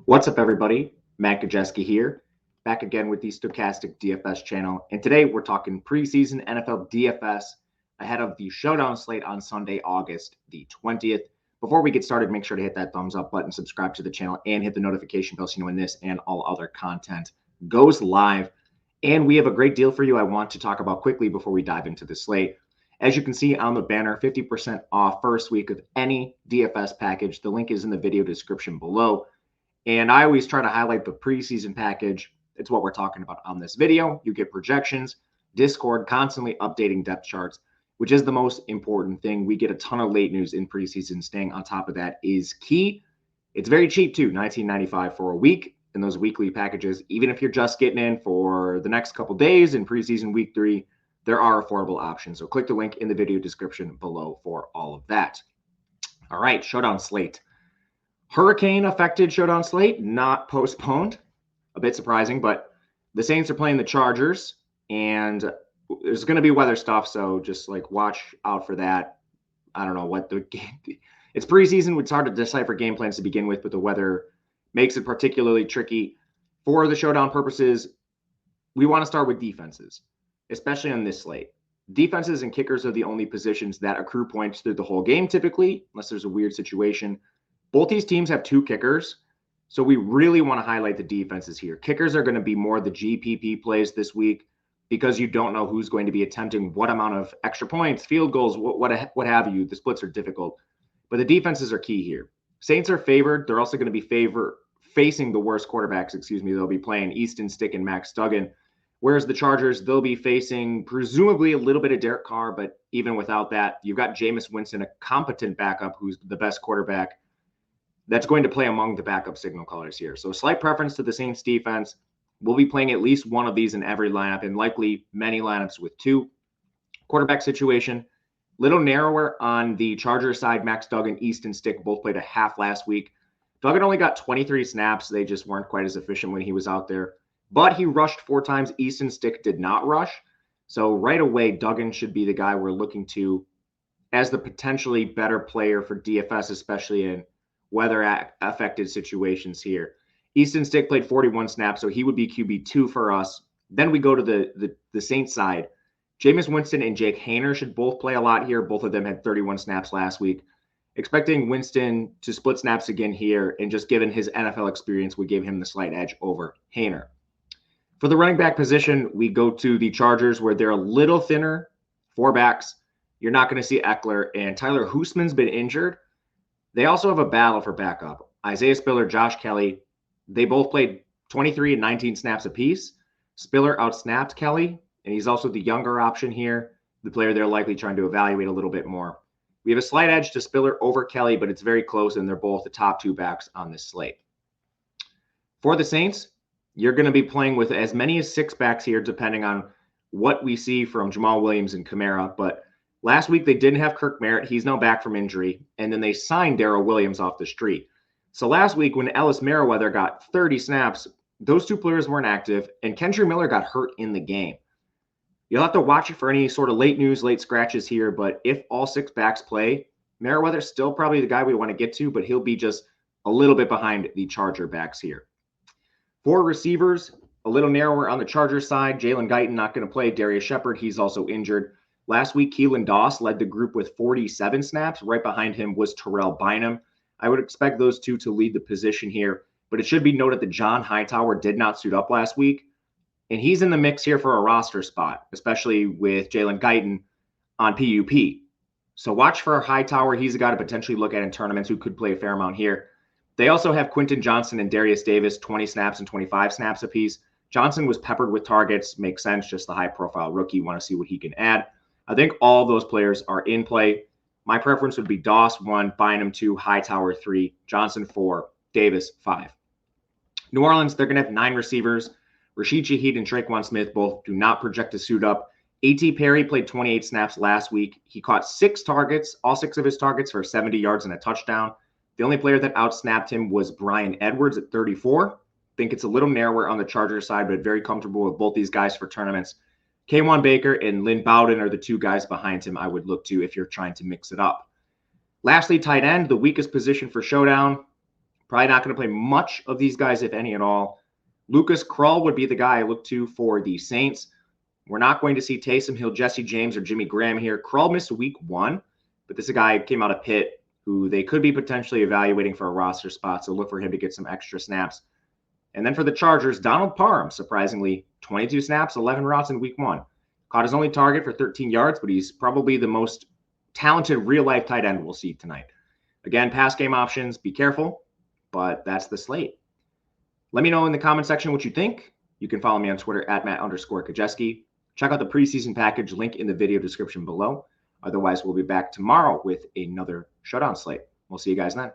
What's up, everybody? Matt Gajewski here, back again with the Stochastic DFS channel. And today we're talking preseason NFL DFS ahead of the showdown slate on Sunday, August the 20th. Before we get started, make sure to hit that thumbs up button, subscribe to the channel, and hit the notification bell so you know when this and all other content goes live. And we have a great deal for you I want to talk about quickly before we dive into the slate. As you can see on the banner, 50% off first week of any DFS package. The link is in the video description below. And I always try to highlight the preseason package. It's what we're talking about on this video. You get projections, Discord constantly updating depth charts, which is the most important thing. We get a ton of late news in preseason. Staying on top of that is key. It's very cheap too, $19.95 for a week in those weekly packages. Even if you're just getting in for the next couple days in preseason week 3, there are affordable options. So click the link in the video description below for all of that. All right, showdown slate. Hurricane-affected showdown slate, not postponed. A bit surprising, but the Saints are playing the Chargers, and there's going to be weather stuff, so just watch out for that. I don't know what the game. It's preseason. It's hard to decipher game plans to begin with, but the weather makes it particularly tricky. For the showdown purposes, we want to start with defenses, especially on this slate. Defenses and kickers are the only positions that accrue points through the whole game typically, unless there's a weird situation. Both these teams have 2 kickers, so we really want to highlight the defenses here. Kickers are going to be more the GPP plays this week because you don't know who's going to be attempting what amount of extra points, field goals, what have you. The splits are difficult, but the defenses are key here. Saints are favored. They're also going to be facing the worst quarterbacks, They'll be playing Easton Stick and Max Duggan, whereas the Chargers, they'll be facing presumably a little bit of Derek Carr, but even without that, you've got Jameis Winston, a competent backup who's the best quarterback that's going to play among the backup signal callers here. So slight preference to the Saints defense. We'll be playing at least one of these in every lineup and likely many lineups with 2. Quarterback situation, little narrower on the Chargers side. Max Duggan, Easton Stick both played a half last week. Duggan only got 23 snaps. They just weren't quite as efficient when he was out there. But he rushed 4 times. Easton Stick did not rush. So right away, Duggan should be the guy we're looking to as the potentially better player for DFS, especially in weather-affected situations here. Easton Stick played 41 snaps, so he would be QB2 for us. Then we go to the Saints side. Jameis Winston and Jake Haener should both play a lot here. Both of them had 31 snaps last week. Expecting Winston to split snaps again here, and just given his NFL experience, we gave him the slight edge over Haener. For the running back position, we go to the Chargers, where they're a little thinner, 4 backs. You're not going to see Eckler, and Tyler Hoosman's been injured. They also have a battle for backup. Isaiah Spiller, Josh Kelly, they both played 23 and 19 snaps apiece. Spiller outsnapped Kelly, and he's also the younger option here, the player they're likely trying to evaluate a little bit more. We have a slight edge to Spiller over Kelly, but it's very close, and they're both the top 2 backs on this slate. For the Saints, you're going to be playing with as many as 6 backs here, depending on what we see from Jamal Williams and Kamara, but last week, they didn't have Kirk Merritt. He's now back from injury. And then they signed Darrell Williams off the street. So last week, when Ellis Merriweather got 30 snaps, those 2 players weren't active, and Kendre Miller got hurt in the game. You'll have to watch it for any sort of late news, late scratches here. But if all 6 backs play, Merriweather's still probably the guy we want to get to, but he'll be just a little bit behind the Charger backs here. For receivers, a little narrower on the Charger side. Jalen Guyton not going to play. Darius Shepard, he's also injured. Last week, Keelan Doss led the group with 47 snaps. Right behind him was Terrell Bynum. I would expect those 2 to lead the position here, but it should be noted that John Hightower did not suit up last week, and he's in the mix here for a roster spot, especially with Jalen Guyton on PUP. So watch for Hightower. He's a guy to potentially look at in tournaments who could play a fair amount here. They also have Quentin Johnson and Darius Davis, 20 snaps and 25 snaps apiece. Johnson was peppered with targets. Makes sense, just the high-profile rookie. Want to see what he can add. I think all of those players are in play. My preference would be Doss 1, Bynum 2, Hightower 3, Johnson 4, Davis 5. New Orleans, they're going to have 9 receivers. Rashid Shaheed and Traquan Smith both do not project to suit up. A.T. Perry played 28 snaps last week. He caught 6 targets, all 6 of his targets for 70 yards and a touchdown. The only player that outsnapped him was Brian Edwards at 34. Think it's a little narrower on the Chargers side, but very comfortable with both these guys for tournaments. K'Wan Baker and Lynn Bowden are the 2 guys behind him I would look to if you're trying to mix it up. Lastly, tight end, the weakest position for showdown. Probably not going to play much of these guys, if any at all. Lucas Krull would be the guy I look to for the Saints. We're not going to see Taysom Hill, Jesse James, or Jimmy Graham here. Krull missed week 1, but this is a guy who came out of Pitt who they could be potentially evaluating for a roster spot, so look for him to get some extra snaps. And then for the Chargers, Donald Parham, surprisingly, 22 snaps, 11 routes in week 1. Caught his only target for 13 yards, but he's probably the most talented real-life tight end we'll see tonight. Again, pass game options, be careful, but that's the slate. Let me know in the comment section what you think. You can follow me on Twitter at Matt_Gajewski. Check out the preseason package, link in the video description below. Otherwise, we'll be back tomorrow with another showdown slate. We'll see you guys then.